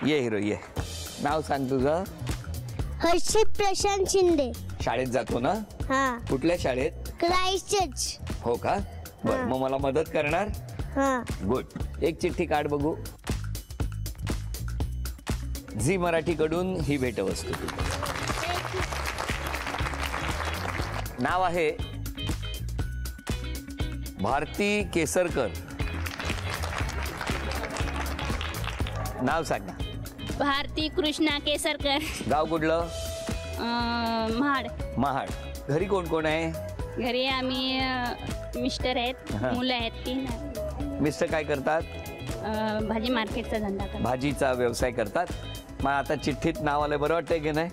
ये हिरो ये. नाव सांग तुझं. हर्षित प्रशांत शिंदे. शाळेत जातो ना. हा. कुठल्या शाळेत. Christ church. हो का. बर मग मला मदत करणार. हा. गुड. एक चिठ्ठी काढ बघू. झी मराठी कडून ही भेटवस्तू. नाव आहे भारती केसरकर. नाव सांग ना. भारती कृष्णा केसरकर. गाव कुठलं. महाड. महाड. घरी कोण कोण आहे. घरी आम्ही मिस्टर आहेत, मुलं आहेत 3. मिस्टर काय करतात. भाजी मार्केटचा धंदा करतात. भाजीचा व्यवसाय करतात. मग आता चिठ्ठीत नाव आलं, बरं वाटतंय की नाही.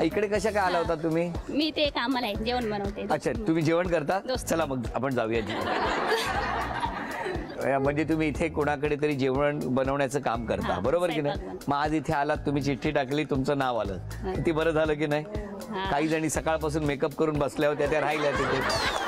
इकडे कशा काय आला होता तुम्ही. मी ते कामाला आहे, जेवण बनवते. अच्छा तुम्ही जेवण करता. दोस्त. चला मग आपण जाऊया. म्हणजे तुम्ही इथे कोणाकडे तरी जेवण बनवण्याचं काम करता, बरोबर की नाही. मग आज इथे आलात, तुम्ही चिठ्ठी टाकली, तुमचं नाव आलं, किती बरं झालं की नाही. काही जणी सकाळपासून मेकअप करून बसल्या होत्या, त्या राहिल्या तिथे.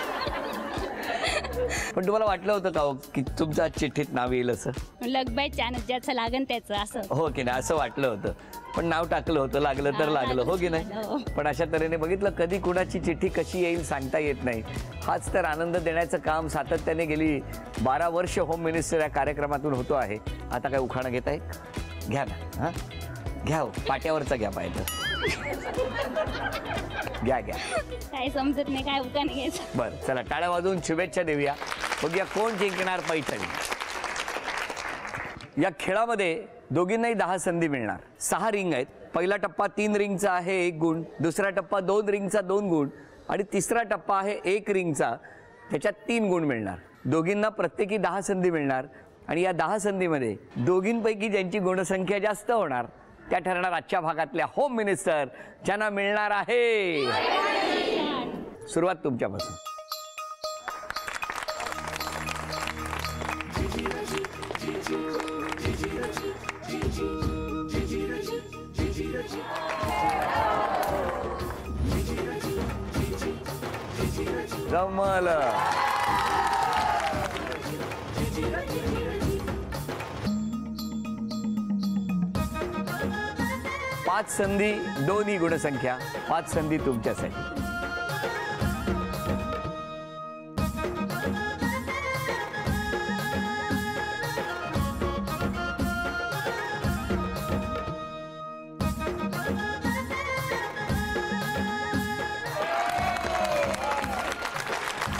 पण तुम्हाला वाटलं होतं का की तुमचं आज चिठ्ठीत नाव येईल असं. लगबाई चानच ज्याचं लागन त्याचं असं. हो की नाही, असं वाटलं होतं. पण नाव टाकलं होतं, लागलं तर लागलं. हो की नाही. पण अशा तऱ्हेने बघितलं, कधी कुणाची चिठ्ठी कशी येईल सांगता येत नाही. हाच तर आनंद देण्याचं काम सातत्याने गेली 12 वर्ष होम मिनिस्टर या कार्यक्रमातून होतो आहे. आता काय उखाणं घेताय. घ्या ना. हा घ्या. पाट्यावरचा घ्या पाहिजे. घ्या घ्या. काय समजत नाही काय उखाणं घ्यायचं. बरं चला टाळ्या वाजवून शुभेच्छा देऊया. बघूया कोण जिंकणार पैठणी. या खेळामध्ये दोघींनाही 10 संधी मिळणार. 6 रिंग आहेत. पहिला टप्पा 3 रिंगचा आहे 1 गुण, दुसरा टप्पा 2 रिंगचा 2 गुण आणि तिसरा टप्पा आहे 1 रिंगचा, त्याच्यात 3 गुण मिळणार. दोघींना प्रत्येकी 10 संधी मिळणार आणि या 10 संधीमध्ये दोघींपैकी ज्यांची गुणसंख्या जास्त होणार त्या ठरणार आजच्या भागातल्या होम मिनिस्टर, ज्यांना मिळणार आहे. सुरुवात तुमच्यापासून. जमल. 5 संधी, 2 ही गुणसंख्या. 5 संधी तुमच्यासाठी.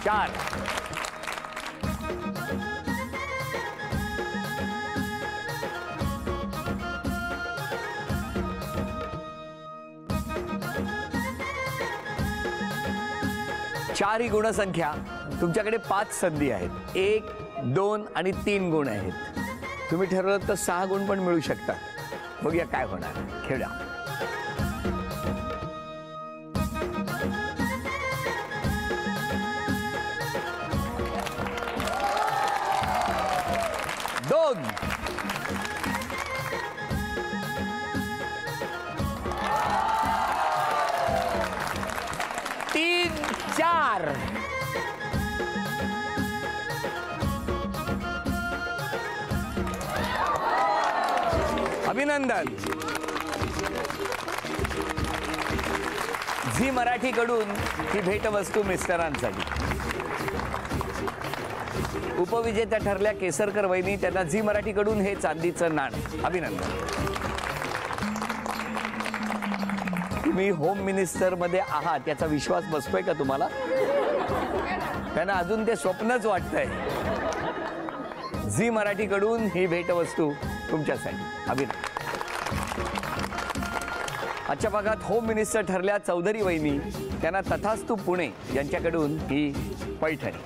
चार. चार ही गुणसंख्या. तुमच्याकडे 5 संधी आहेत. 1, 2 आणि 3 गुण आहेत. तुम्ही ठरवलं तर 6 गुण पण मिळू शकतात. बघूया काय होणार. खेळा. दोन. 3, 4. अभिनंदन. झी मराठी कडून ही भेटवस्तू मिस्टरांसाठी. उपविजेत्या ठरल्या केसरकर वहिनी, त्यांना झी मराठी कडून हे चांदीचं नाणं. अभिनंदन. तुम्ही होम मिनिस्टर मध्ये आहात याचा विश्वास बसतोय का तुम्हाला. त्यांना अजून ते स्वप्नच वाटतंय. झी मराठी कडून ही भेटवस्तू तुमच्यासाठी. अभिनंदन. आजच्या भागात होम मिनिस्टर ठरल्या चौधरी वहिनी, त्यांना तथास्तु पुणे यांच्याकडून ही पैठणी.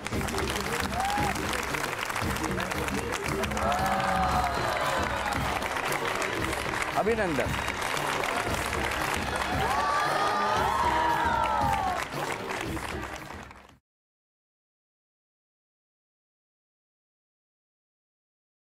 अभिनंदन.